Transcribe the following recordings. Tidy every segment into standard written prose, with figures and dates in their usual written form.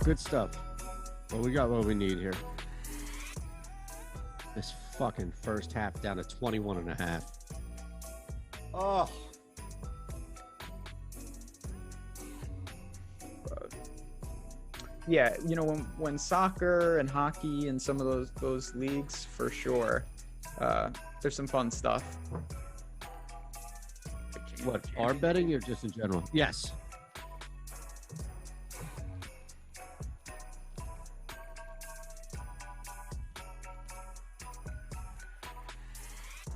Good stuff. Well, we got what we need here. This fucking first half down to 21.5. Oh. Yeah, you know, when soccer and hockey and some of those leagues, for sure, there's some fun stuff. What, arm betting or just in general? Yes.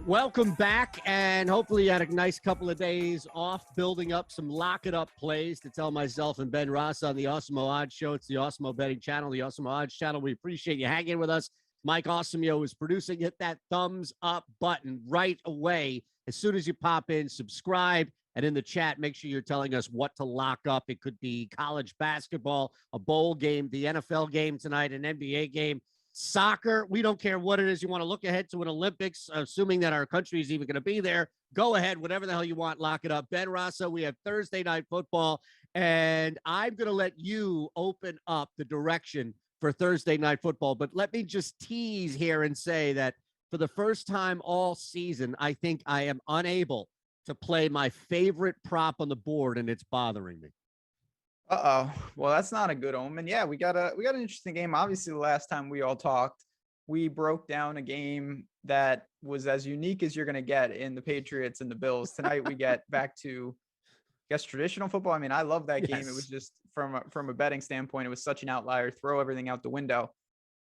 Welcome back, and hopefully you had a nice couple of days off building up some lock it up plays to tell myself and Ben Ross on the Awesemo Odds Show. It's the Awesemo Betting Channel, the Awesemo Odds Channel. We appreciate you hanging with us. Mike Awesemo is producing. Hit that thumbs up button right away. As soon as you pop in, subscribe, and in the chat, make sure you're telling us what to lock up. It could be college basketball, a bowl game, the NFL game tonight, an NBA game. Soccer, we don't care what it is. You want to look ahead to an Olympics, assuming that our country is even going to be there. Go ahead, whatever the hell you want, lock it up. Ben Rosso, we have Thursday night football, and I'm going to let you open up the direction for Thursday night football. But let me just tease here and say that for the first time all season, I think I am unable to play my favorite prop on the board, and it's bothering me. Uh-oh. Well, that's not a good omen. Yeah, we got an interesting game. Obviously, the last time we all talked, we broke down a game that was as unique as you're going to get in the Patriots and the Bills. Tonight, we get back to, I guess, traditional football. I mean, I love that game. Yes. It was just from a betting standpoint, it was such an outlier. Throw everything out the window.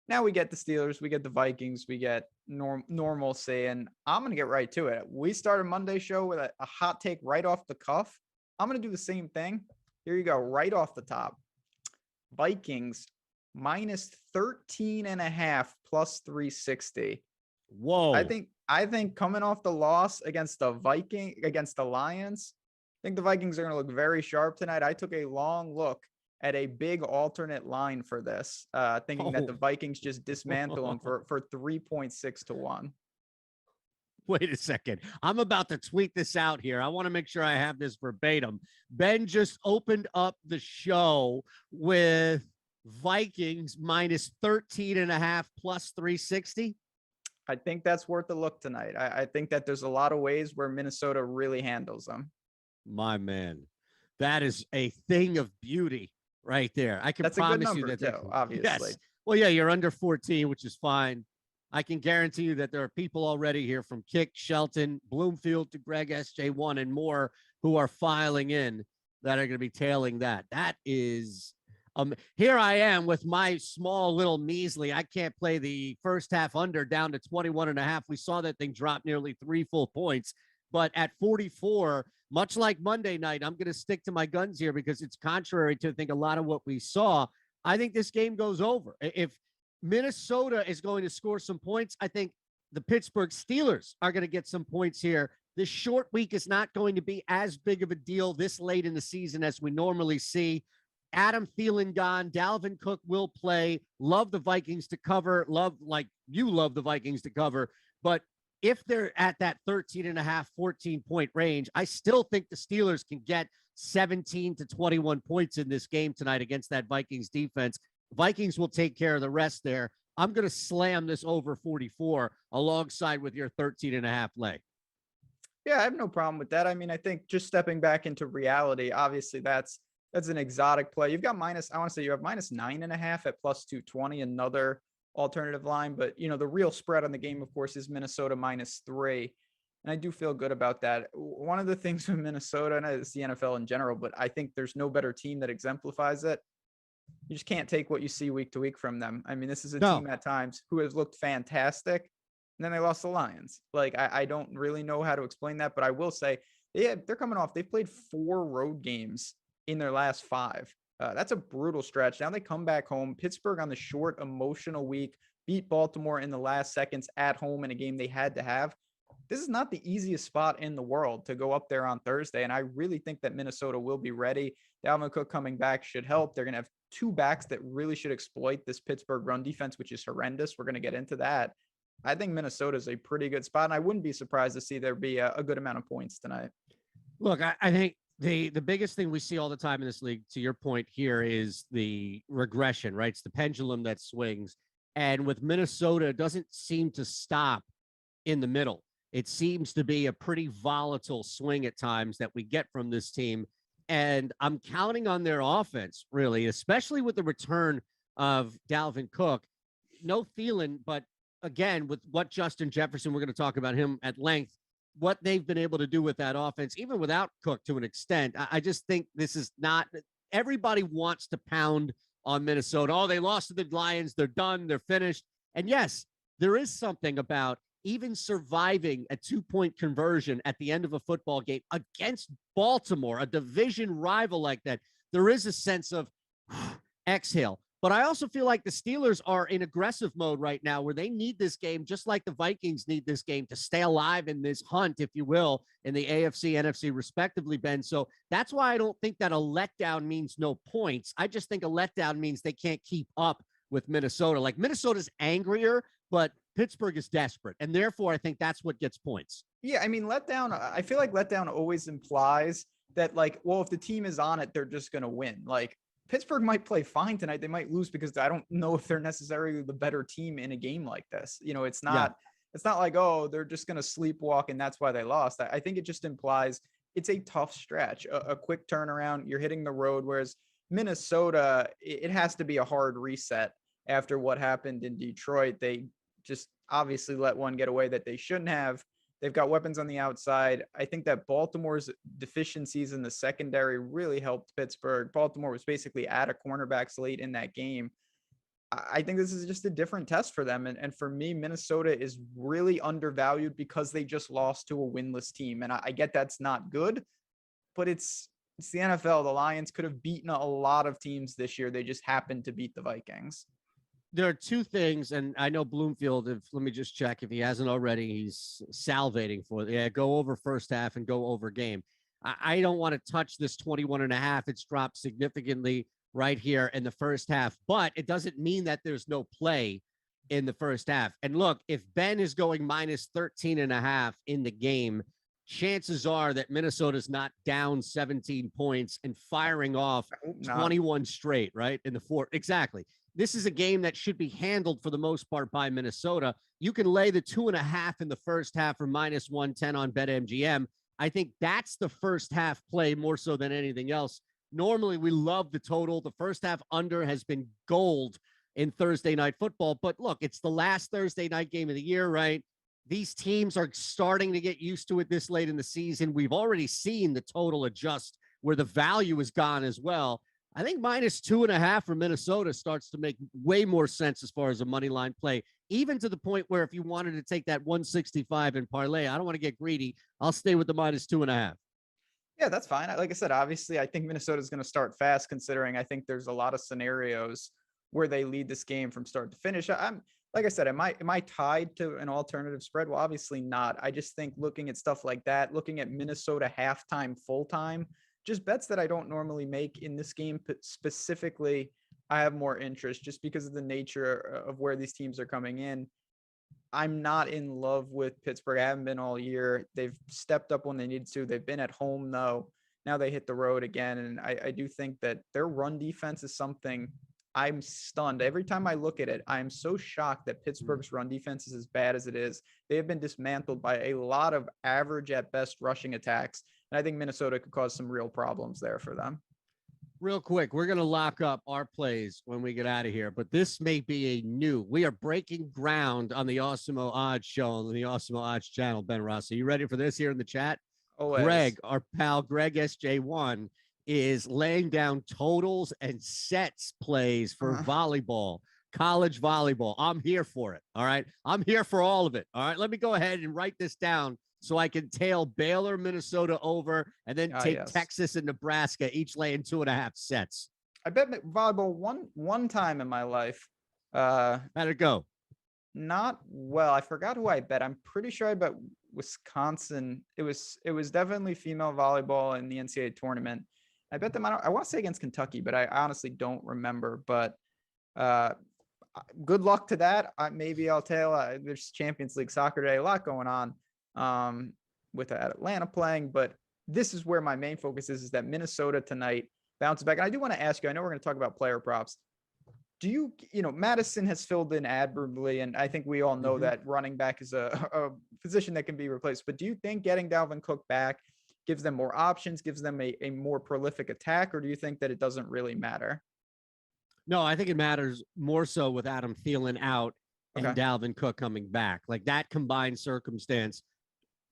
Now we get the Steelers, we get the Vikings, we get normalcy, and I'm going to get right to it. We started Monday's show with a hot take right off the cuff. I'm going to do the same thing. Here you go, right off the top. Vikings minus 13.5 plus 360. Whoa. I think coming off the loss against the Lions, I think the Vikings are going to look very sharp tonight. I took a long look at a big alternate line for this, thinking that the Vikings just dismantle them for 3.6 to 1. Wait a second. I'm about to tweet this out here. I want to make sure I have this verbatim. Ben just opened up the show with Vikings minus 13.5 plus 360. I think that's worth a look tonight. I think that there's a lot of ways where Minnesota really handles them. My man, that is a thing of beauty right there. I can that's promise a good number you that too, obviously. Yes. Well, yeah, you're under 14, which is fine. I can guarantee you that there are people already here from Kick, Shelton, Bloomfield to Greg SJ1 and more who are filing in that are going to be tailing that. That is, here I am with my small little measly. I can't play the first half under down to 21.5. We saw that thing drop nearly 3 full points, but at 44, much like Monday night, I'm going to stick to my guns here because it's contrary to, I think, a lot of what we saw. I think this game goes over. If Minnesota is going to score some points, I think the Pittsburgh Steelers are going to get some points here. This short week is not going to be as big of a deal this late in the season as we normally see. Adam Thielen gone. Dalvin Cook will play. Love the Vikings to cover. Love the Vikings to cover. But if they're at that 13.5, 14-point range, I still think the Steelers can get 17 to 21 points in this game tonight against that Vikings defense. Vikings will take care of the rest there. I'm going to slam this over 44 alongside with your 13.5 lay. Yeah, I have no problem with that. I mean, I think just stepping back into reality, obviously that's an exotic play. You've got you have minus 9.5 at plus 220, another alternative line. But, you know, the real spread on the game, of course, is Minnesota minus 3. And I do feel good about that. One of the things with Minnesota, and it's the NFL in general, but I think there's no better team that exemplifies it. You just can't take what you see week to week from them. I mean, this is a team at times who has looked fantastic, and then they lost the Lions. Like, I don't really know how to explain that, but I will say they're coming off. They've played 4 road games in their last 5. That's a brutal stretch. Now they come back home. Pittsburgh on the short, emotional week, beat Baltimore in the last seconds at home in a game they had to have. This is not the easiest spot in the world to go up there on Thursday, and I really think that Minnesota will be ready. Dalvin Cook coming back should help. They're going to have 2 backs that really should exploit this Pittsburgh run defense, which is horrendous. We're going to get into that. I think Minnesota is a pretty good spot, and I wouldn't be surprised to see there be a good amount of points tonight. Look, I think The biggest thing we see all the time in this league, to your point here, is the regression, right? It's the pendulum that swings. And with Minnesota, it doesn't seem to stop in the middle. It seems to be a pretty volatile swing at times that we get from this team. And I'm counting on their offense, really, especially with the return of Dalvin Cook. No Thielen, but again, with what Justin Jefferson, we're going to talk about him at length, what they've been able to do with that offense, even without Cook to an extent. I just think this is not, everybody wants to pound on Minnesota. Oh, they lost to the Lions. They're done. They're finished. And yes, there is something about even surviving a 2-point conversion at the end of a football game against Baltimore, a division rival like that. There is a sense of exhale. But I also feel like the Steelers are in aggressive mode right now where they need this game, just like the Vikings need this game to stay alive in this hunt, if you will, in the AFC, NFC, respectively, Ben. So that's why I don't think that a letdown means no points. I just think a letdown means they can't keep up with Minnesota. Like Minnesota's angrier, but Pittsburgh is desperate. And therefore, I think that's what gets points. Yeah, I mean, letdown, I feel like letdown always implies that, like, well, if the team is on it, they're just going to win. Like, Pittsburgh might play fine tonight. They might lose because I don't know if they're necessarily the better team in a game like this. You know, it's not like, oh, they're just going to sleepwalk and that's why they lost. I think it just implies it's a tough stretch, a quick turnaround. You're hitting the road, whereas Minnesota, it has to be a hard reset after what happened in Detroit. They just obviously let one get away that they shouldn't have. They've got weapons on the outside. I think that Baltimore's deficiencies in the secondary really helped Pittsburgh. Baltimore was basically out of cornerbacks late in that game. I think this is just a different test for them. And for me, Minnesota is really undervalued because they just lost to a winless team. And I get that's not good, but it's the NFL. The Lions could have beaten a lot of teams this year. They just happened to beat the Vikings. There are two things, and I know Bloomfield, let me just check if he hasn't already, he's salivating for it. Yeah, go over first half and go over game. I don't want to touch this 21.5. It's dropped significantly right here in the first half, but it doesn't mean that there's no play in the first half. And look, if Ben is going minus 13.5 in the game, chances are that Minnesota's not down 17 points and firing off 21 straight, right? In the fourth. Exactly. This is a game that should be handled for the most part by Minnesota. You can lay the 2.5 in the first half for minus 110 on BetMGM. I think that's the first half play more so than anything else. Normally, we love the total. The first half under has been gold in Thursday night football. But look, it's the last Thursday night game of the year, right? These teams are starting to get used to it this late in the season. We've already seen the total adjust where the value is gone as well. I think minus 2.5 for Minnesota starts to make way more sense as far as a money line play, even to the point where if you wanted to take that 165 and parlay, I don't want to get greedy. I'll stay with the minus 2.5. Yeah, that's fine. Like I said, obviously, I think Minnesota is going to start fast, considering I think there's a lot of scenarios where they lead this game from start to finish. Like I said, am I tied to an alternative spread? Well, obviously not. I just think looking at stuff like that, looking at Minnesota halftime, full time, just bets that I don't normally make in this game specifically, I have more interest just because of the nature of where these teams are coming in. I'm not in love with Pittsburgh. I haven't been all year. They've stepped up when they need to. They've been at home, though. Now they hit the road again. And I do think that their run defense is something I'm stunned. Every time I look at it, I am so shocked that Pittsburgh's run defense is as bad as it is. They have been dismantled by a lot of average at best rushing attacks. And I think Minnesota could cause some real problems there for them. Real quick, we're going to lock up our plays when we get out of here, but this may be we are breaking ground on the Awesemo Odds show on the Awesemo Odds channel, Ben Rossi. You ready for this here in the chat? Always. Greg, our pal Greg SJ1, is laying down totals and sets plays for volleyball, college volleyball. I'm here for it. All right. I'm here for all of it. All right. Let me go ahead and write this down so I can tail Baylor, Minnesota over, and then take Texas and Nebraska, each laying 2.5 sets. I bet volleyball one time in my life. How'd it go? Not well. I forgot who I bet. I'm pretty sure I bet Wisconsin. It was definitely female volleyball in the NCAA tournament. I bet them. I want to say against Kentucky, but I honestly don't remember. But good luck to that. Maybe I'll tail. There's Champions League soccer today. A lot going on with Atlanta playing, but this is where my main focus is that Minnesota tonight bounces back. And I do want to ask you, I know we're going to talk about player props. Do you know, Madison has filled in admirably, and I think we all know that running back is a position that can be replaced. But do you think getting Dalvin Cook back gives them more options, gives them a more prolific attack, or do you think that it doesn't really matter? No, I think it matters more so with Adam Thielen out and Okay. Dalvin Cook coming back. Like that combined circumstance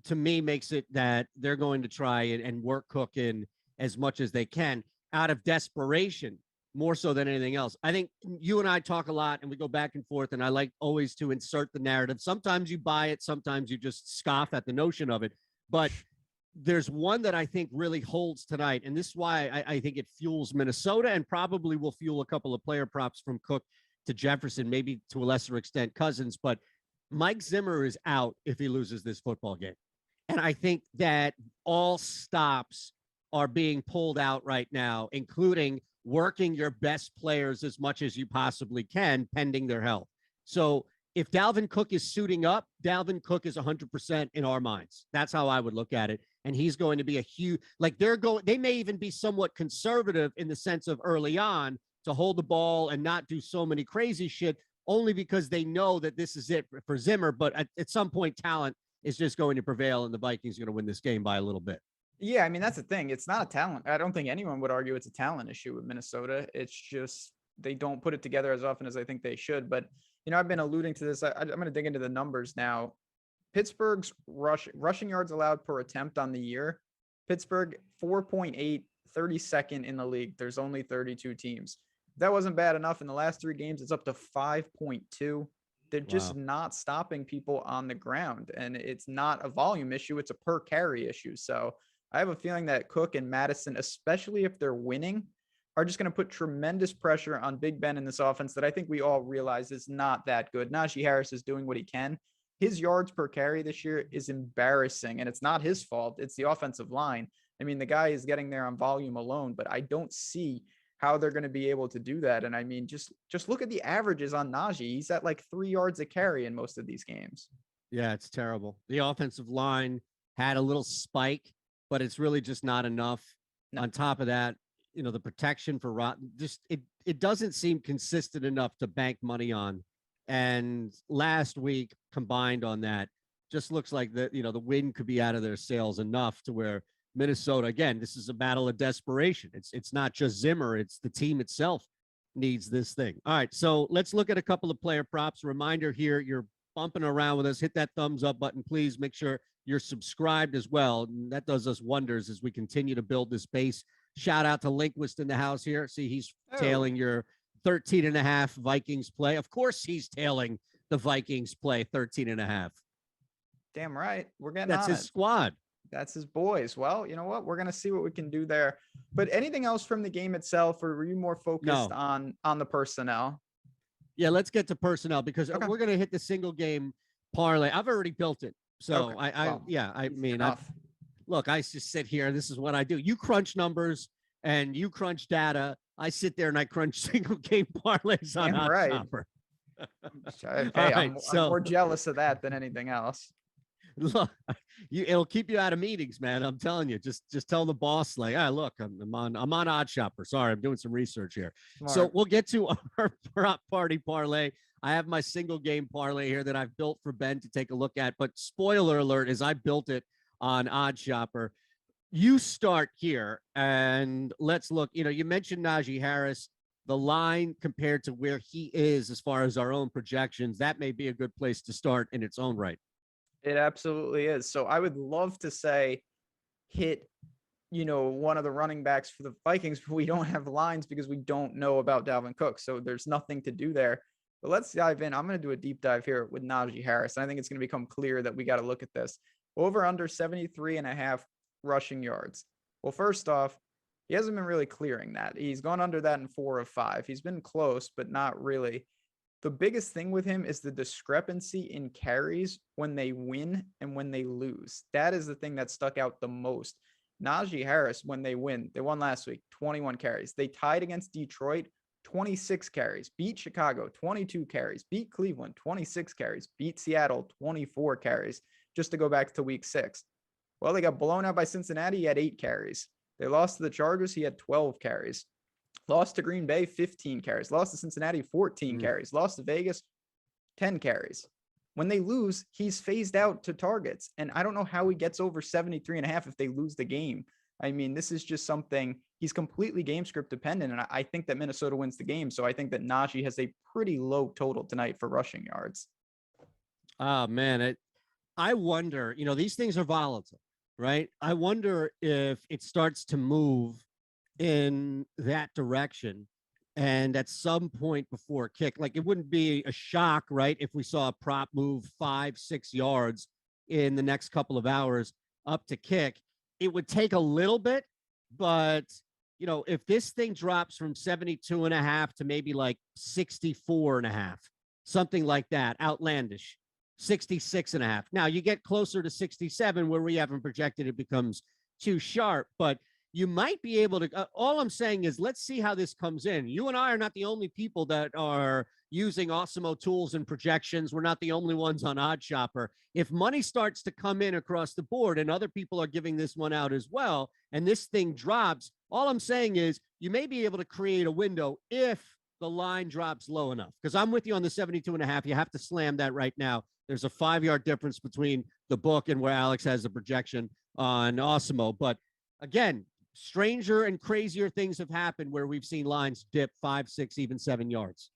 to me makes it that they're going to try and work Cook in as much as they can out of desperation, more so than anything else. I think you and I talk a lot and we go back and forth, and I like always to insert the narrative. Sometimes you buy it, sometimes you just scoff at the notion of it. But there's one that I think really holds tonight, and this is why I think it fuels Minnesota and probably will fuel a couple of player props from Cook to Jefferson, maybe to a lesser extent Cousins. But Mike Zimmer is out if he loses this football game. And I think that all stops are being pulled out right now, including working your best players as much as you possibly can, pending their health. So if Dalvin Cook is suiting up, Dalvin Cook is 100% in our minds. That's how I would look at it. And he's going to be a huge, like they may even be somewhat conservative in the sense of early on to hold the ball and not do so many crazy shit, only because they know that this is it for Zimmer. But at some point, talent is just going to prevail, and the Vikings are going to win this game by a little bit. Yeah, I mean, that's the thing. It's not a talent. I don't think anyone would argue it's a talent issue with Minnesota. It's just they don't put it together as often as I think they should. But, you know, I've been alluding to this. I'm going to dig into the numbers now. Pittsburgh's rushing yards allowed per attempt on the year. Pittsburgh, 4.8, 32nd in the league. There's only 32 teams. If that wasn't bad enough. In the last 3 games, it's up to 5.2. They're just not stopping people on the ground. And it's not a volume issue. It's a per carry issue. So I have a feeling that Cook and Madison, especially if they're winning, are just going to put tremendous pressure on Big Ben in this offense that I think we all realize is not that good. Naji Harris is doing what he can. His yards per carry this year is embarrassing, and it's not his fault. It's the offensive line. I mean, the guy is getting there on volume alone, but I don't see how they're going to be able to do that. And I mean, just look at the averages on Naji. He's at like 3 yards a carry in most of these games. Yeah, it's terrible. The offensive line had a little spike, but it's really just not enough. No. On top of that, you know, the protection for just it doesn't seem consistent enough to bank money on. And last week combined on that just looks like the wind could be out of their sails enough to where Minnesota, again, this is a battle of desperation. It's not just Zimmer, it's the team itself needs this thing. All right, so let's look at a couple of player props. Reminder here, you're bumping around with us. Hit that thumbs up button, please. Make sure you're subscribed as well. And that does us wonders as we continue to build this base. Shout out to Linquist in the house here. See, he's tailing your 13.5 Vikings play. Of course, he's tailing the Vikings play 13.5. Damn right. We're getting That's his squad. That's his boys. Well, you know what? We're going to see what we can do there. But anything else from the game itself, or were you more focused on the personnel? Yeah, let's get to personnel because we're going to hit the single game parlay. I've already built it. So I mean, look, I just sit here. This is what I do. You crunch numbers and you crunch data. I sit there and I crunch single game parlays on Hotshopper. Hey, I'm more jealous of that than anything else. Look, it'll keep you out of meetings, man. I'm telling you. Just tell the boss, like, look, I'm on Oddshopper. Sorry, I'm doing some research here. Smart. So we'll get to our prop party parlay. I have my single game parlay here that I've built for Ben to take a look at. But spoiler alert, is I built it on Oddshopper. You start here and let's look. You know, you mentioned Naji Harris. The line compared to where he is as far as our own projections, that may be a good place to start in its own right. It absolutely is. So I would love to say hit, one of the running backs for the Vikings, but we don't have lines because we don't know about Dalvin Cook. So there's nothing to do there. But let's dive in. I'm going to do a deep dive here with Naji Harris. And I think it's going to become clear that we got to look at this. Over under 73.5 rushing yards. Well, first off, he hasn't been really clearing that. He's gone under that in 4 of 5. He's been close, but not really. The biggest thing with him is the discrepancy in carries when they win and when they lose. That is the thing that stuck out the most. Naji Harris, when they win, they won last week, 21 carries. They tied against Detroit, 26 carries. Beat Chicago, 22 carries. Beat Cleveland, 26 carries. Beat Seattle, 24 carries, just to go back to week 6. Well, they got blown out by Cincinnati. He had 8 carries. They lost to the Chargers. He had 12 carries. Lost to Green Bay, 15 carries. Lost to Cincinnati, 14 carries. Lost to Vegas, 10 carries. When they lose, he's phased out to targets. And I don't know how he gets over 73.5 if they lose the game. I mean, this is just something, he's completely game script dependent. And I think that Minnesota wins the game. So I think that Najee has a pretty low total tonight for rushing yards. Oh, man. I wonder, these things are volatile, right? I wonder if it starts to move in that direction. And at some point before kick, like it wouldn't be a shock, right? If we saw a prop move 5-6 yards in the next couple of hours up to kick, it would take a little bit, but if this thing drops from 72.5 to maybe like 64.5, something like that, outlandish, 66.5. Now you get closer to 67 where we haven't projected it becomes too sharp, but you might be able to, all I'm saying is let's see how this comes in. You and I are not the only people that are using Awesemo tools and projections. We're not the only ones on OddsShopper. If money starts to come in across the board and other people are giving this one out as well, and this thing drops, all I'm saying is you may be able to create a window if the line drops low enough. Because I'm with you on the 72.5. You have to slam that right now. There's a 5-yard difference between the book and where Alex has the projection on Awesemo. But again, stranger and crazier things have happened where we've seen lines dip 5, 6, even 7 yards.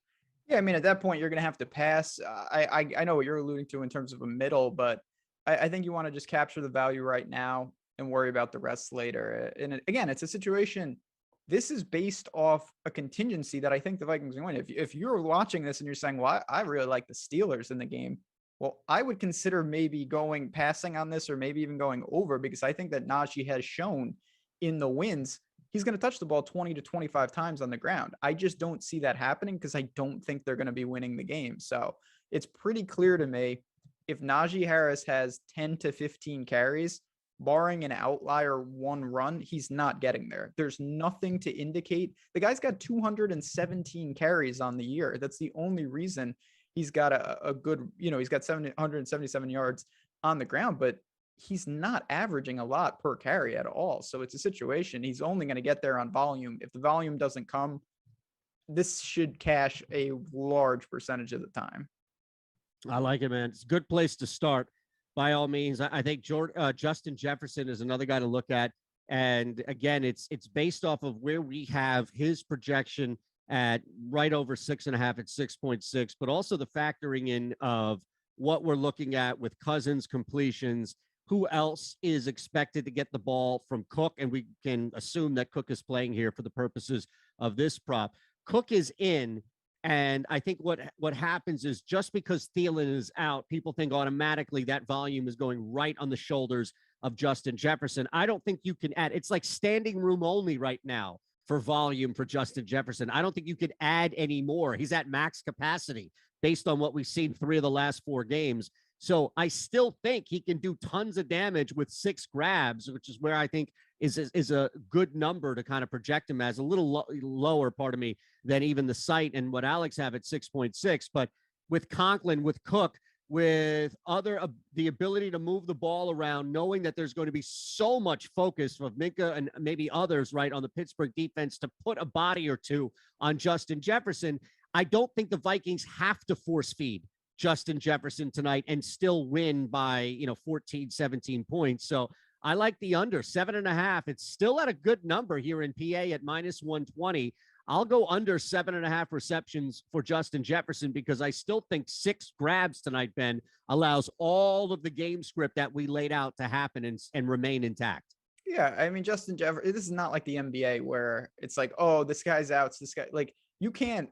Yeah, I mean, at that point, you're going to have to pass. I know what you're alluding to in terms of a middle, but I think you want to just capture the value right now and worry about the rest later. And again, it's a situation. This is based off a contingency that I think the Vikings can win. If you're watching this and you're saying, well, I really like the Steelers in the game, well, I would consider maybe passing on this or maybe even going over, because I think that Najee has shown in the wins, he's going to touch the ball 20 to 25 times on the ground. I just don't see that happening because I don't think they're going to be winning the game. So it's pretty clear to me if Naji Harris has 10 to 15 carries, barring an outlier one run, he's not getting there. There's nothing to indicate. The guy's got 217 carries on the year. That's the only reason he's got a good, he's got 777 yards on the ground, but he's not averaging a lot per carry at all. So it's a situation. He's only going to get there on volume. If the volume doesn't come, this should cash a large percentage of the time. I like it, man. It's a good place to start by all means. I think Justin Jefferson is another guy to look at. And again, it's based off of where we have his projection at right over 6.5 at 6.6, but also the factoring in of what we're looking at with Cousins completions. Who else is expected to get the ball from Cook? And we can assume that Cook is playing here for the purposes of this prop. Cook is in. And I think what happens is just because Thielen is out, people think automatically that volume is going right on the shoulders of Justin Jefferson. I don't think you can add. It's like standing room only right now for volume for Justin Jefferson. I don't think you can add any more. He's at max capacity based on what we've seen 3 of the last 4 games. So I still think he can do tons of damage with 6 grabs, which is where I think is a good number to kind of project him as, a little lower, pardon me, than even the site and what Alex have at 6.6. But with Conklin, with Cook, with the ability to move the ball around, knowing that there's going to be so much focus of Minka and maybe others, right, on the Pittsburgh defense to put a body or two on Justin Jefferson, I don't think the Vikings have to force feed Justin Jefferson tonight and still win by, 14, 17 points. So I like the under 7.5. It's still at a good number here in PA at -120. I'll go under 7.5 receptions for Justin Jefferson because I still think 6 grabs tonight, Ben, allows all of the game script that we laid out to happen and remain intact. Yeah, I mean, Justin Jefferson, this is not like the NBA where it's like, oh, this guy's out. So this guy, like, you can't.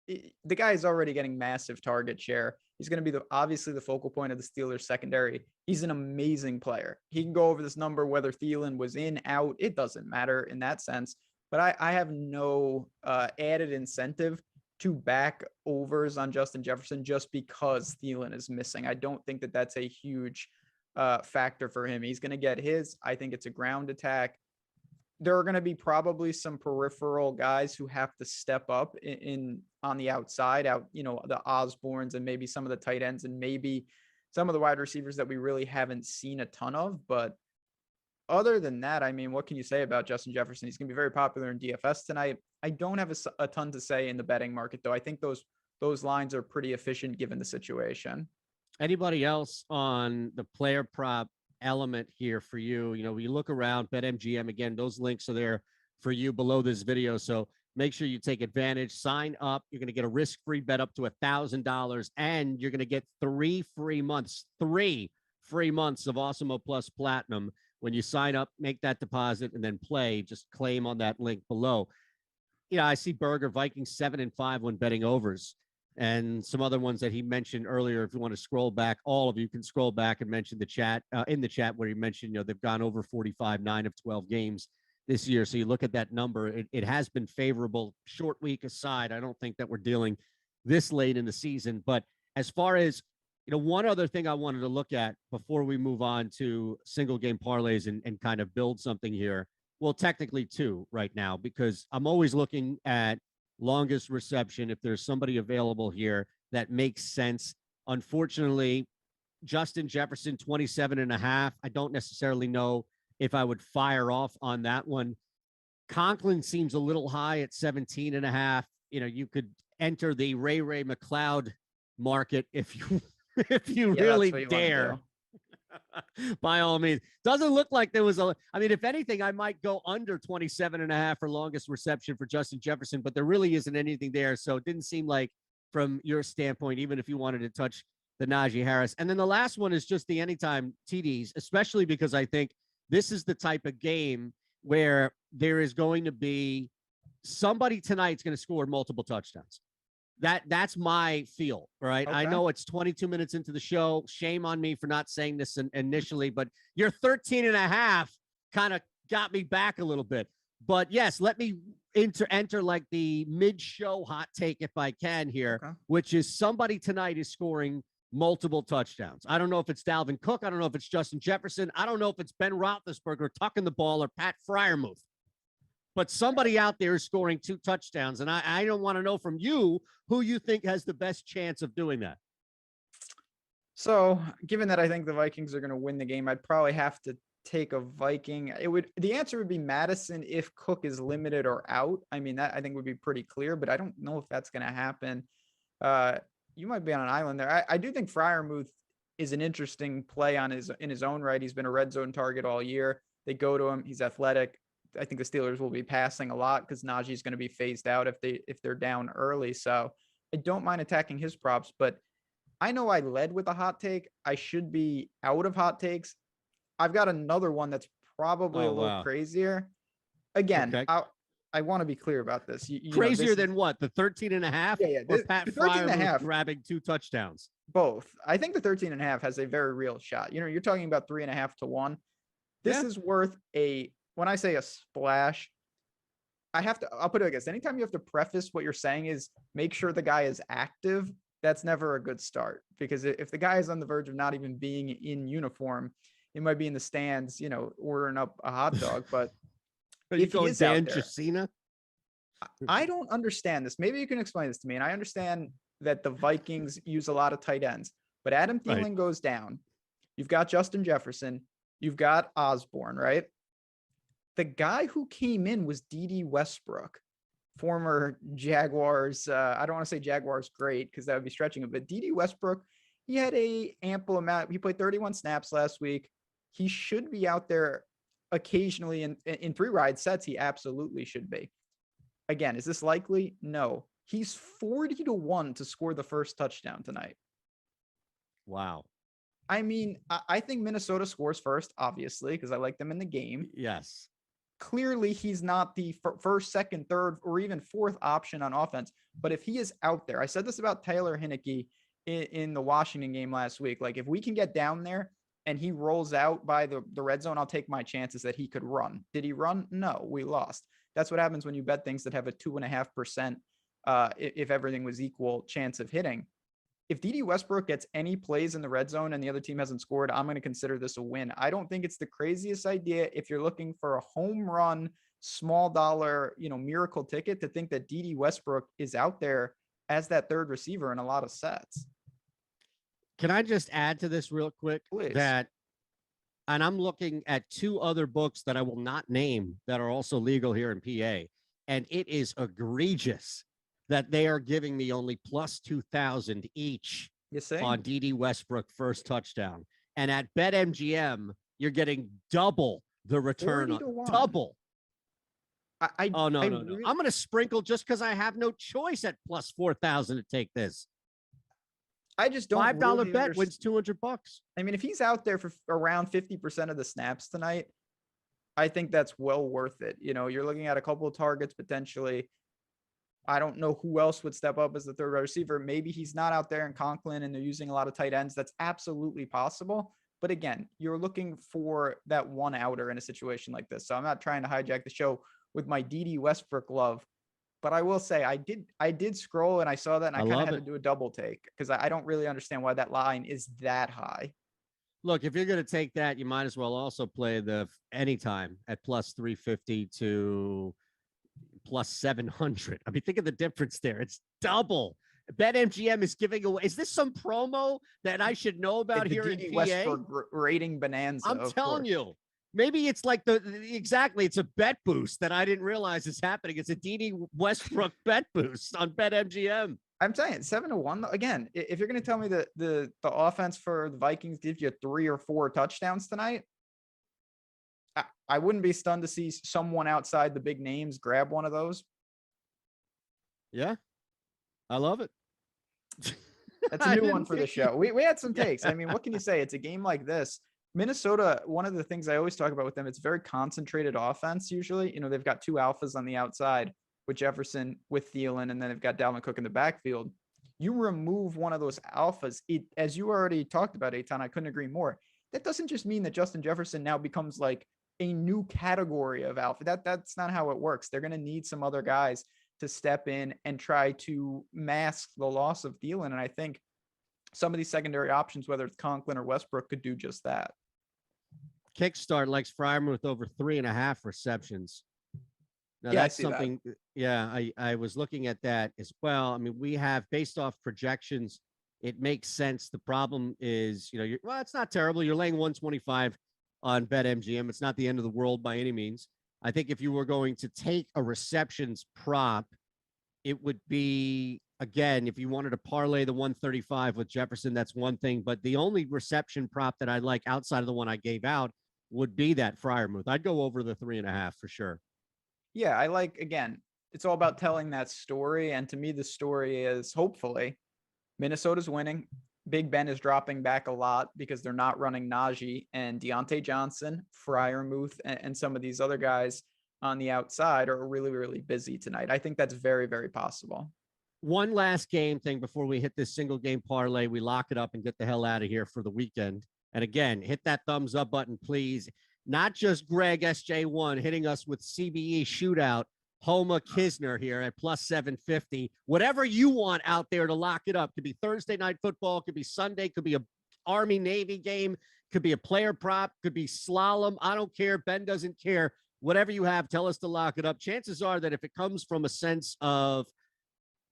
The guy is already getting massive target share. He's going to be obviously the focal point of the Steelers secondary. He's an amazing player. He can go over this number, whether Thielen was in, out, it doesn't matter in that sense. But I have no added incentive to back overs on Justin Jefferson just because Thielen is missing. I don't think that that's a huge factor for him. He's going to get his. I think it's a ground attack. There are going to be probably some peripheral guys who have to step up on the outside, the Osborns and maybe some of the tight ends and maybe some of the wide receivers that we really haven't seen a ton of. But other than that, I mean, what can you say about Justin Jefferson? He's going to be very popular in DFS tonight. I don't have a ton to say in the betting market, though. I think those lines are pretty efficient given the situation. Anybody else on the player prop element here for you? You know, we look around BetMGM again, those links are there for you below this video. So make sure you take advantage, sign up. You're going to get a risk-free bet up to $1,000, and you're going to get 3 free months of Awesemo Plus Platinum when you sign up, make that deposit, and then play. Just claim on that link below. You know, I see Burger Vikings 7-5 when betting overs, and some other ones that he mentioned earlier. If you want to scroll back, all of you can scroll back and mention the chat in the chat where he mentioned, you know, they've gone over 45, 9 of 12 games this year. So you look at that number, it has been favorable. Short week aside, I don't think that we're dealing this late in the season. But as far as, you know, one other thing I wanted to look at before we move on to single game parlays and kind of build something here. Well, technically two right now, because I'm always looking at longest reception. If there's somebody available here that makes sense. Unfortunately, Justin Jefferson, 27.5. I don't necessarily know if I would fire off on that one. Conklin seems a little high at 17.5. You know, you could enter the Ray McLeod market if you really dare. By all means. Doesn't look like there was I mean, if anything, I might go under 27.5 for longest reception for Justin Jefferson, but there really isn't anything there. So it didn't seem like, from your standpoint, even if you wanted to touch the Naji Harris. And then the last one is just the anytime TDs, especially because I think this is the type of game where there is going to be somebody tonight's going to score multiple touchdowns. That's my feel, right? Okay. I know it's 22 minutes into the show. Shame on me for not saying this initially, but your 13.5 kind of got me back a little bit. But yes, let me enter like the mid-show hot take if I can here, which is somebody tonight is scoring multiple touchdowns. I don't know if it's Dalvin Cook. I don't know if it's Justin Jefferson. I don't know if it's Ben Roethlisberger tucking the ball or Pat Freiermuth. But somebody out there is scoring 2 touchdowns, and I don't want to know from you who you think has the best chance of doing that. So, given that I think the Vikings are going to win the game, I'd probably have to take a Viking. The answer would be Madison if Cook is limited or out. I mean, that I think would be pretty clear, but I don't know if that's going to happen. You might be on an island there. I do think Freiermuth is an interesting play in his own right. He's been a red zone target all year. They go to him. He's athletic. I think the Steelers will be passing a lot because Najee is going to be phased out if they're down early. So I don't mind attacking his props, but I know I led with a hot take. I should be out of hot takes. I've got another one that's probably a little crazier. Again, okay. I want to be clear about this. Crazier than what? The 13.5? Yeah. Or Pat Freiermuth grabbing 2 touchdowns? Both. I think the 13.5 has a very real shot. You're talking about 3.5 to 1. This is worth when I say a splash, I'll put it like this. Anytime you have to preface what you're saying is make sure the guy is active, that's never a good start, because if the guy is on the verge of not even being in uniform, he might be in the stands, ordering up a hot dog. But if he is out there, I don't understand this. Maybe you can explain this to me. And I understand that the Vikings use a lot of tight ends, but Adam Thielen goes down. You've got Justin Jefferson. You've got Osborne, right? The guy who came in was D.D. Westbrook, former Jaguars. I don't want to say Jaguars great because that would be stretching it, but D.D. Westbrook, he had a ample amount. He played 31 snaps last week. He should be out there occasionally in 3 ride sets. He absolutely should be. Again, is this likely? No. He's 40-1 to score the first touchdown tonight. Wow. I mean, I think Minnesota scores first, obviously, because I like them in the game. Yes. Clearly, he's not the first, second, third, or even fourth option on offense. But if he is out there, I said this about Taylor Heinicke in the Washington game last week. Like, if we can get down there and he rolls out by the red zone, I'll take my chances that he could run. Did he run? No, we lost. That's what happens when you bet things that have a 2.5%, if everything was equal, chance of hitting. If D.D. Westbrook gets any plays in the red zone and the other team hasn't scored, I'm going to consider this a win. I don't think it's the craziest idea if you're looking for a home run, small dollar, miracle ticket to think that D.D. Westbrook is out there as that third receiver in a lot of sets. Can I just add to this real quick? Please. That and I'm looking at two other books that I will not name that are also legal here in PA. And it is egregious that they are giving me only plus 2,000 each You see? on DD Westbrook first touchdown. And at BetMGM, you're getting double the return 40 on to 1. double. Oh, no, I no, no. really, I'm going to sprinkle just because I have no choice at plus 4,000 to take this. I just don't $5 really bet wins $200. I mean, if he's out there for around 50% of the snaps tonight, I think that's well worth it. You know, you're looking at a couple of targets potentially. I don't know who else would step up as the third receiver. Maybe he's not out there in Conklin and they're using a lot of tight ends. That's absolutely possible. But again, you're looking for that one outer in a situation like this. So I'm not trying to hijack the show with my DD Westbrook love, but I will say I did scroll and I saw that and I kind of had to do a double take because I don't really understand why that line is that high. Look, if you're going to take that, you might as well also play the anytime at plus 350 to plus 700. I mean, think of the difference there. It's double. BetMGM is giving away. Is this some promo that I should know about here in PA? Westbrook rating bonanza. I'm telling you. Maybe it's like exactly. It's a bet boost that I didn't realize is happening. It's a DD Westbrook bet boost on BetMGM. I'm telling you, 7-1. Again, if you're going to tell me that the offense for the Vikings gives you 3 or 4 touchdowns tonight, I wouldn't be stunned to see someone outside the big names grab one of those. Yeah, I love it. That's a new one for the show. We had some takes. I mean, what can you say? It's a game like this. Minnesota, one of the things I always talk about with them, it's very concentrated offense usually. You know, they've got 2 alphas on the outside with Jefferson, with Thielen, and then they've got Dalvin Cook in the backfield. You remove one of those alphas, as you already talked about, Eitan, I couldn't agree more. That doesn't just mean that Justin Jefferson now becomes like a new category of alpha. That's not how it works. They're going to need some other guys to step in and try to mask the loss of Thielen. And I think some of these secondary options, whether it's Conklin or Westbrook, could do just that. Kickstart likes Freiermuth over 3.5 receptions. Now that's something. That. Yeah, I was looking at that as well. I mean, we have based off projections, it makes sense. The problem is, you know, well, it's not terrible. You're laying 125 on BetMGM. It's not the end of the world by any means. I think if you were going to take a receptions prop, it would be, again, if you wanted to parlay the 135 with Jefferson, that's one thing. But the only reception prop that I like outside of the one I gave out would be that Freiermuth. I'd go over the 3.5 for sure. Yeah, I like, again, it's all about telling that story. And to me, the story is hopefully Minnesota's winning. Big Ben is dropping back a lot because they're not running Naji and Deontay Johnson, Freiermuth, and some of these other guys on the outside are really, really busy tonight. I think that's very, very possible. One last game thing before we hit this single game parlay, we lock it up and get the hell out of here for the weekend. And again, hit that thumbs up button, please. Not just Greg SJ1 hitting us with CBE shootout, Homa Kisner here at plus 750. Whatever you want out there to lock it up. Could be Thursday night football, could be Sunday, could be a Army-Navy game, could be a player prop, could be slalom. I don't care. Ben doesn't care. Whatever you have, tell us to lock it up. Chances are that if it comes from a sense of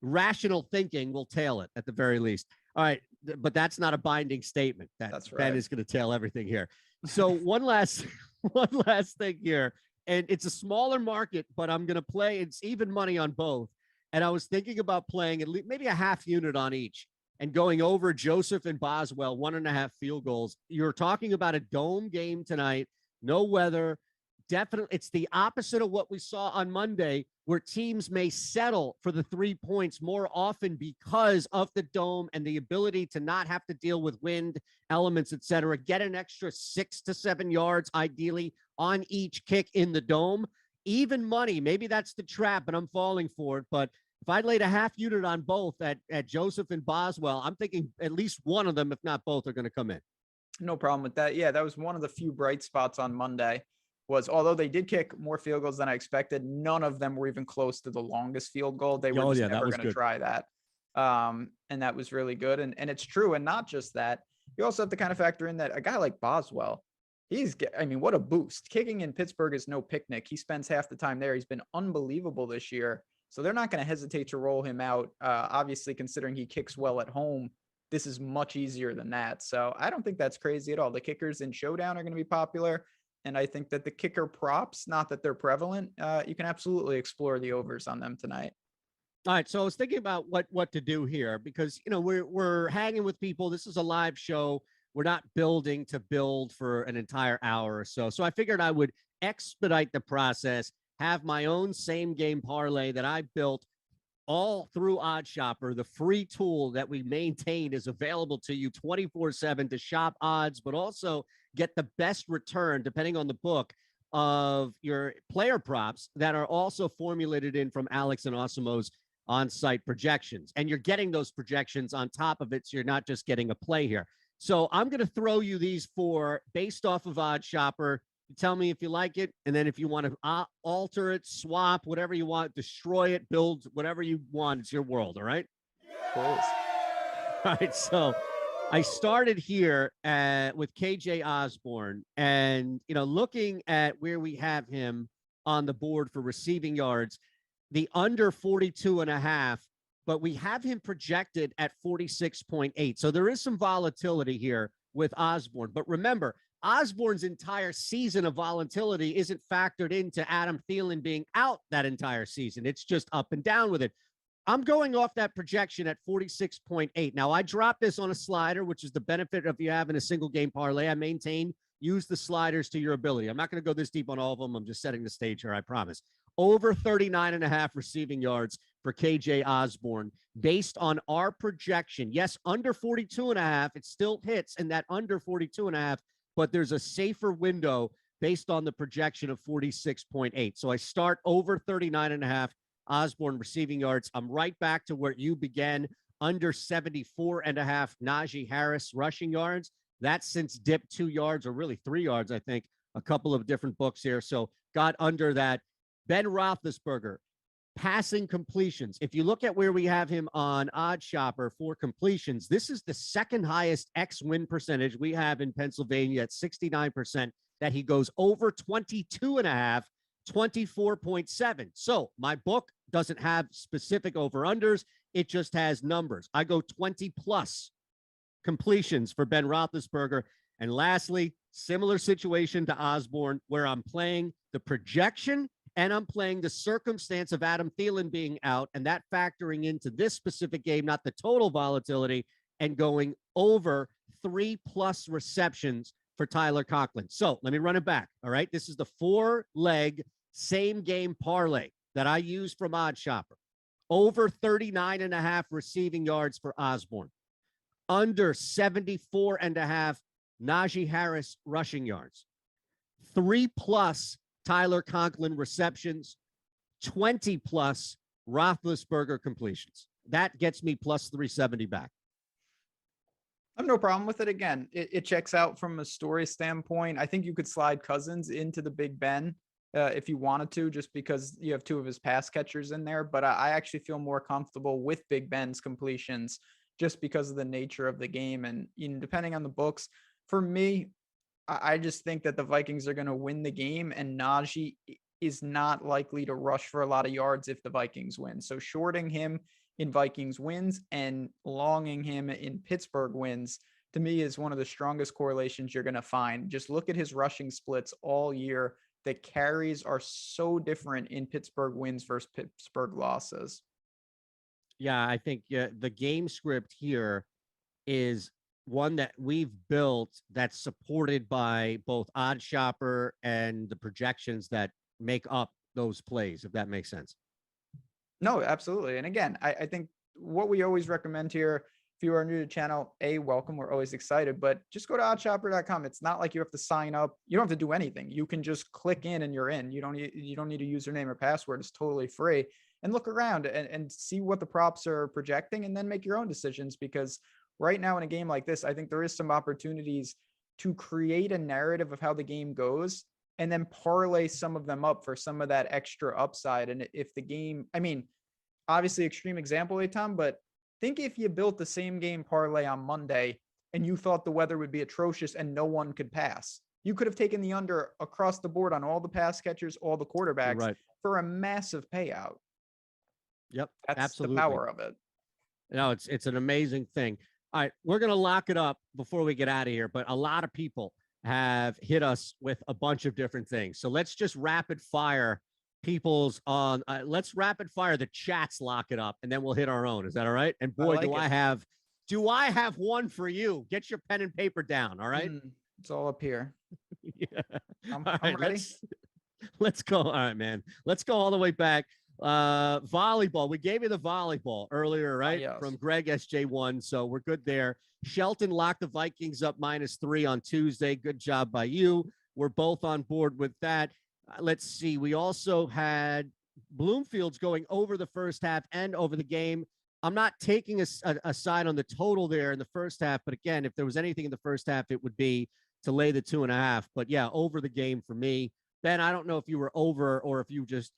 rational thinking, we'll tail it at the very least. All right, but that's not a binding statement. That's right. Ben is going to tail everything here. So one last thing here, and it's a smaller market, but I'm going to play. It's even money on both, and I was thinking about playing at least maybe a half unit on each and going over Joseph and Boswell 1.5 field goals. You're talking about a dome game tonight, no weather. Definitely, it's the opposite of what we saw on Monday, where teams may settle for the 3 points more often because of the dome and the ability to not have to deal with wind elements, et cetera. Get an extra 6 to 7 yards, ideally, on each kick in the dome. Even money, maybe that's the trap, and I'm falling for it. But if I laid a half unit on both at Joseph and Boswell, I'm thinking at least one of them, if not both, are going to come in. No problem with that. Yeah, that was one of the few bright spots on Monday. Was although they did kick more field goals than I expected, none of them were even close to the longest field goal. They were just never going to try that. And that was really good. And it's true. And not just that, you also have to kind of factor in that a guy like Boswell, what a boost. Kicking in Pittsburgh is no picnic. He spends half the time there. He's been unbelievable this year. So they're not going to hesitate to roll him out. Obviously, considering he kicks well at home this is much easier than that. So I don't think that's crazy at all. The kickers in Showdown are going to be popular. And I think that the kicker props, not that they're prevalent, you can absolutely explore the overs on them tonight. All right, so I was thinking about what to do here because we're hanging with people. This is a live show. We're not building to build for an entire hour or so. So I figured I would expedite the process, have my own same game parlay that I built all through OddsShopper. The free tool that we maintain is available to you 24/7 to shop odds, but also get the best return depending on the book of your player props that are also formulated in from Alex and Awesemo's on-site projections. And you're getting those projections on top of it, so you're not just getting a play here. So I'm going to throw you these four based off of OddsShopper. You tell me if you like it, and then if you want to alter it, swap, whatever you want, destroy it, build whatever you want. It's your world, all right? Cool. All right, so I started here with KJ Osborne, and looking at where we have him on the board for receiving yards, the under 42.5, but we have him projected at 46.8. So there is some volatility here with Osborne. But remember, Osborne's entire season of volatility isn't factored into Adam Thielen being out that entire season. It's just up and down with it. I'm going off that projection at 46.8. Now, I dropped this on a slider, which is the benefit of you having a single game parlay. I maintain use the sliders to your ability. I'm not going to go this deep on all of them. I'm just setting the stage here, I promise. Over 39.5 receiving yards for KJ Osborne based on our projection. Yes, under 42.5. It still hits in that under 42.5, but there's a safer window based on the projection of 46.8. So I start over 39.5 Osborne receiving yards. I'm right back to where you began, under 74.5 Naji Harris rushing yards. That's since dipped 2 yards, or really 3 yards, I think, a couple of different books here. So got under that. Ben Roethlisberger, passing completions. If you look at where we have him on OddsShopper for completions, this is the second highest X win percentage we have in Pennsylvania at 69%, that he goes over 22.5, 24.7. So my book doesn't have specific over-unders. It just has numbers. I go 20 plus completions for Ben Roethlisberger. And lastly, similar situation to Osborne, where I'm playing the projection and I'm playing the circumstance of Adam Thielen being out, and that factoring into this specific game, not the total volatility, and going over 3+ receptions for Tyler Conklin. So let me run it back. All right. This is the 4-leg same game parlay that I use from OddsShopper. Over 39.5 receiving yards for Osborne. Under 74.5 Naji Harris rushing yards. 3+ Tyler Conklin receptions, 20+ Roethlisberger completions. That gets me plus 370 back. I have no problem with it. Again, it checks out from a story standpoint. I think you could slide Cousins into the Big Ben if you wanted to, just because you have 2 of his pass catchers in there. But I actually feel more comfortable with Big Ben's completions just because of the nature of the game. And depending on the books, for me, I just think that the Vikings are going to win the game, and Najee is not likely to rush for a lot of yards if the Vikings win. So shorting him in Vikings wins and longing him in Pittsburgh wins, to me, is one of the strongest correlations you're going to find. Just look at his rushing splits all year. The carries are so different in Pittsburgh wins versus Pittsburgh losses. Yeah, I think the game script here is one that we've built that's supported by both OddsShopper and the projections that make up those plays, if that makes sense. No, absolutely. And again, I think what we always recommend here, if you are new to the channel, welcome. We're always excited, but just go to oddshopper.com. It's not like you have to sign up. You don't have to do anything. You can just click in and you're in. You don't need a username or password. It's totally free. And look around and see what the props are projecting, and then make your own decisions, because right now in a game like this, I think there is some opportunities to create a narrative of how the game goes and then parlay some of them up for some of that extra upside. And if the game, I mean, obviously extreme example, Tom, but think if you built the same game parlay on Monday and you thought the weather would be atrocious and no one could pass. You could have taken the under across the board on all the pass catchers, all the quarterbacks, for a massive payout. Yep, That's absolutely. the power of it. No, it's an amazing thing. All right, we're going to lock it up before we get out of here, but a lot of people have hit us with a bunch of different things. So let's just rapid fire let's rapid fire the chats, lock it up, and then we'll hit our own. Is that all right? And boy, do I have one for you. Get your pen and paper down. All right. It's all up here. Yeah. I'm right, ready. Let's go. All right, man. Let's go all the way back. Volleyball. We gave you the volleyball earlier, right? Yes. From Greg SJ1. So we're good there. Shelton locked the Vikings up -3 on Tuesday. Good job by you. We're both on board with that. Let's see. We also had Bloomfield's going over the first half and over the game. I'm not taking a side on the total there in the first half, but again, if there was anything in the first half, it would be to lay the 2.5. But yeah, over the game for me. Ben, I don't know if you were over or if you just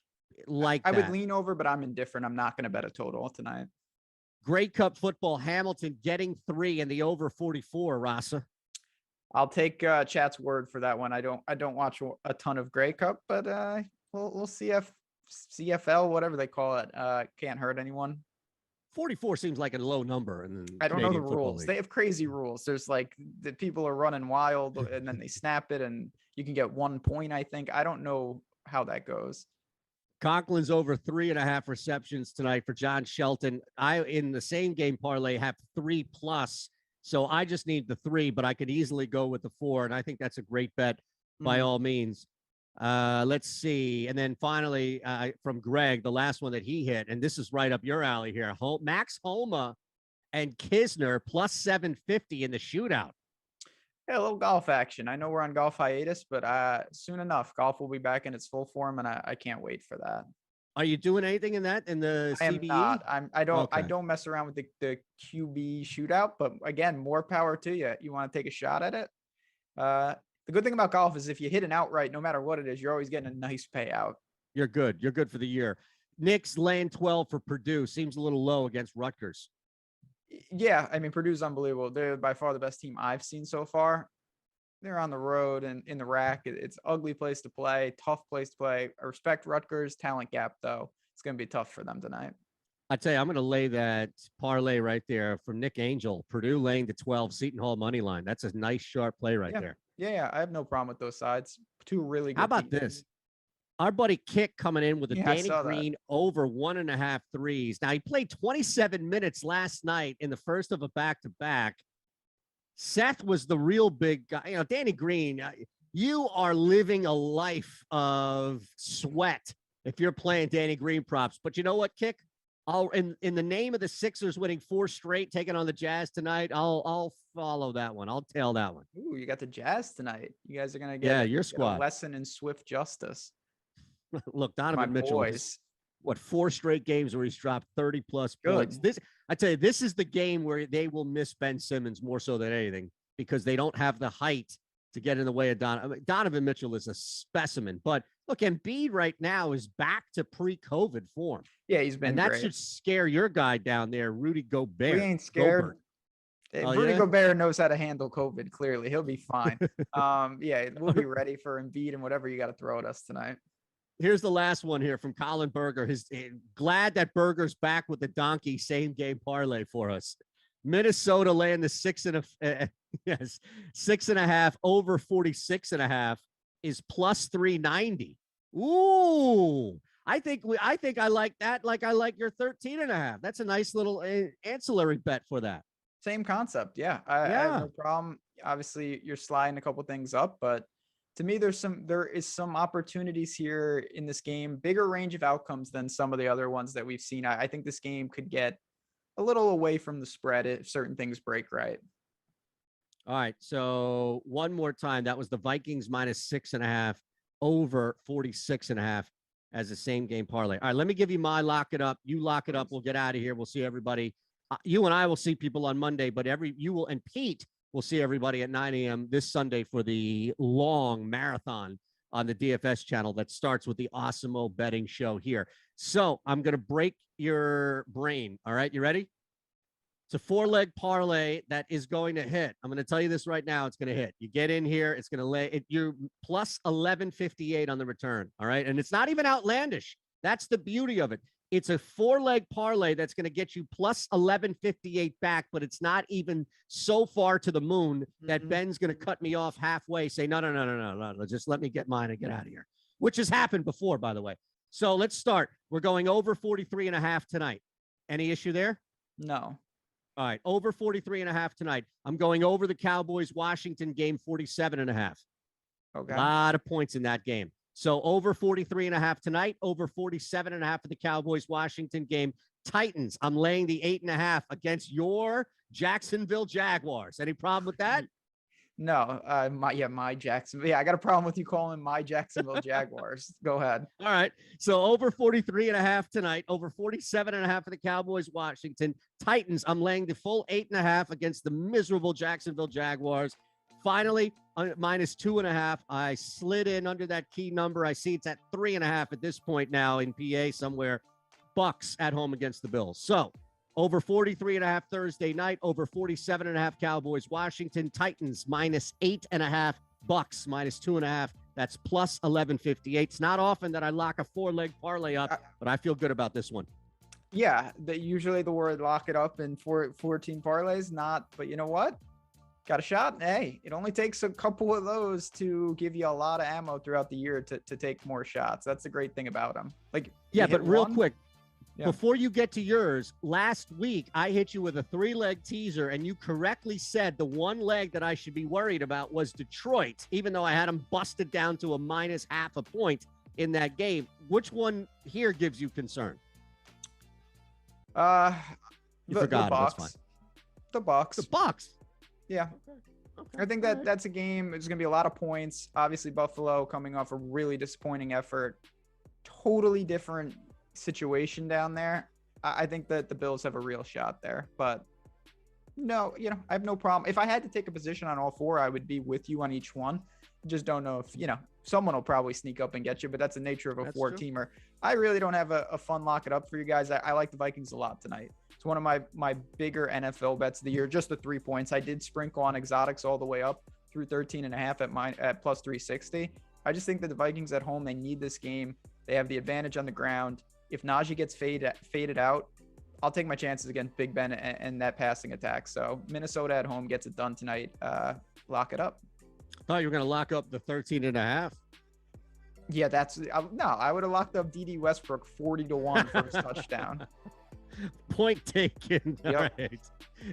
like that. I would lean over, but I'm indifferent. I'm not going to bet a total tonight. Grey Cup football, Hamilton getting 3 and the over 44, Rasa. I'll take Chat's word for that one. I don't watch a ton of Grey Cup, but we'll CFL, whatever they call it. Can't hurt anyone. 44 seems like a low number. And I don't know the rules. They have crazy rules. There's like the people are running wild and then they snap it and you can get 1 point, I think. I don't know how that goes. Conklin's over 3.5 receptions tonight for John Shelton. I, in the same game parlay, have 3+. So I just need the 3, but I could easily go with the 4. And I think that's a great bet by all means. Let's see. And then finally, from Greg, the last one that he hit, and this is right up your alley here. Max Homa and Kisner +750 in the shootout. Yeah, a little golf action. I know we're on golf hiatus, but soon enough, golf will be back in its full form, and I can't wait for that. Are you doing anything in that in the CBE? I am not. I don't mess around with the QB shootout, but again, more power to you. You want to take a shot at it? The good thing about golf is if you hit an outright, no matter what it is, you're always getting a nice payout. You're good. You're good for the year. Knicks laying 12 for Purdue. Seems a little low against Rutgers. Yeah, I mean, Purdue's unbelievable. They're by far the best team I've seen so far. They're on the road and in the rack. It's an ugly place to play, tough place to play. I respect Rutgers' talent gap, though. It's going to be tough for them tonight. I tell you, I'm going to lay that parlay right there from Nick Angel. Purdue laying the 12, Seton Hall money line. That's a nice, sharp play right there. Yeah, I have no problem with those sides. Two really good How about teams. this? Our buddy Kick coming in with a Danny I Green over 1.5 threes. Now, he played 27 minutes last night in the first of a back-to-back. Seth was the real big guy. You know, Danny Green, you are living a life of sweat if you're playing Danny Green props. But you know what, Kick? In the name of the Sixers winning 4 straight, taking on the Jazz tonight, I'll follow that one. I'll tail that one. Ooh, you got the Jazz tonight. You guys are going to get your squad. A lesson in swift justice. Look, Donovan Mitchell, what, 4 straight games where he's dropped 30+ points. I tell you, this is the game where they will miss Ben Simmons more so than anything because they don't have the height to get in the way of Donovan Mitchell is a specimen. But look, Embiid right now is back to pre-COVID form. Yeah, he's been and that great. should scare your guy down there, Rudy Gobert. We ain't scared. Rudy Gobert knows how to handle COVID. Clearly, he'll be fine. We'll be ready for Embiid and whatever you got to throw at us tonight. Here's the last one here from Colin Berger. Glad that Berger's back with the donkey same game parlay for us. Minnesota laying the 6.5 over 46.5 is +390. Ooh, I think I like that. Like I like your 13.5. That's a nice little ancillary bet for that. Same concept. Yeah. I have no problem. Obviously you're sliding a couple things up, but to me, there is some opportunities here in this game, bigger range of outcomes than some of the other ones that we've seen. I think this game could get a little away from the spread if certain things break right. All right. So one more time, that was the Vikings -6.5 over 46.5 as the same game parlay. All right. Let me give you my lock it up. You lock it up. We'll get out of here. We'll see everybody. You and I will see people on Monday, but and Pete will see everybody at 9 a.m. this Sunday for the long marathon on the DFS channel that starts with the Awesemo betting show here. So I'm going to break your brain. All right. You ready? It's a 4-leg parlay that is going to hit. I'm going to tell you this right now. It's going to hit. You get in here. It's going to lay it. You're +1158 on the return. All right. And it's not even outlandish. That's the beauty of it. It's a 4-leg parlay that's going to get you plus 1158 back, but it's not even so far to the moon that Ben's going to cut me off halfway, say, no, just let me get mine and get out of here, which has happened before, by the way. So let's start. We're going over 43.5 tonight. Any issue there? No. All right. Over 43.5 tonight. I'm going over the Cowboys-Washington game, 47.5. Okay. A lot of points in that game. So over 43.5 tonight, over 47.5 for the Cowboys-Washington game. Titans, I'm laying the 8.5 against your Jacksonville Jaguars. Any problem with that? No, my Jacksonville. Yeah, I got a problem with you calling my Jacksonville Jaguars. Go ahead. All right. So over 43.5 tonight, over 47.5 for the Cowboys-Washington. Titans, I'm laying the full 8.5 against the miserable Jacksonville Jaguars. Finally, minus 2.5. I slid in under that key number. I see it's at 3.5 at this point now in PA somewhere. Bucks at home against the Bills. So over 43.5 Thursday night, over 47.5 Cowboys, Washington. Titans minus 8.5, Bucks minus 2.5. That's plus 1158. It's not often that I lock a 4-leg parlay up, but I feel good about this one. Yeah, usually the word lock it up in 14 parlays, not, but you know what? Got a shot. Hey, it only takes a couple of those to give you a lot of ammo throughout the year to take more shots. That's the great thing about them. Like, yeah, but real quick, yeah. Before you get to yours, last week I hit you with a 3-leg teaser, and you correctly said the one leg that I should be worried about was Detroit, even though I had them busted down to a minus half a point in that game. Which one here gives you concern? You forgot. Bucks. That's fine. The Bucks. The Bucks. Yeah. Okay. I think that's a game. It's going to be a lot of points. Obviously, Buffalo coming off a really disappointing effort. Totally different situation down there. I think that the Bills have a real shot there. But no, I have no problem. If I had to take a position on all four, I would be with you on each one. Just don't know if, someone will probably sneak up and get you, but that's the nature of a four-teamer. I really don't have a fun lock it up for you guys. I like the Vikings a lot tonight. It's one of my bigger NFL bets of the year, just the 3 points. I did sprinkle on exotics all the way up through 13.5 at plus 360. I just think that the Vikings at home, they need this game. They have the advantage on the ground. If Naji gets faded out, I'll take my chances against Big Ben and that passing attack. So Minnesota at home gets it done tonight. Lock it up. I thought you were going to lock up the 13.5. Yeah, I would have locked up D.D. Westbrook 40-1 for his touchdown. Point taken. Yep. All right.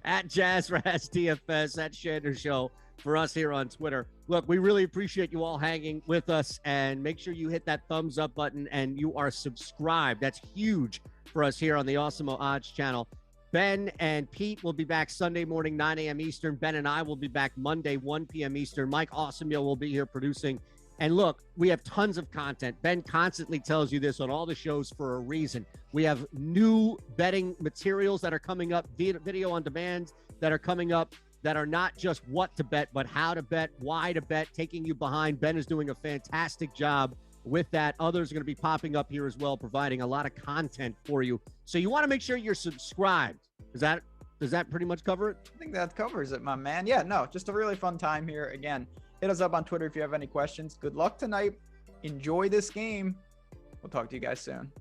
At JazzRazDFS, at Shander Show for us here on Twitter. Look, we really appreciate you all hanging with us, and make sure you hit that thumbs up button and you are subscribed. That's huge for us here on the Awesemo Odds channel. Ben and Pete will be back Sunday morning, 9 a.m. Eastern. Ben and I will be back Monday, 1 p.m. Eastern. Mike Awesemo will be here producing. And look, we have tons of content. Ben constantly tells you this on all the shows for a reason. We have new betting materials that are coming up, video on demand that are coming up, that are not just what to bet, but how to bet, why to bet, taking you behind. Ben is doing a fantastic job with that. Others are going to be popping up here as well, providing a lot of content for you. So you want to make sure you're subscribed. Does that pretty much cover it? I think that covers it, my man. Yeah, no, just a really fun time here. Again, hit us up on Twitter if you have any questions. Good luck tonight. Enjoy this game. We'll talk to you guys soon.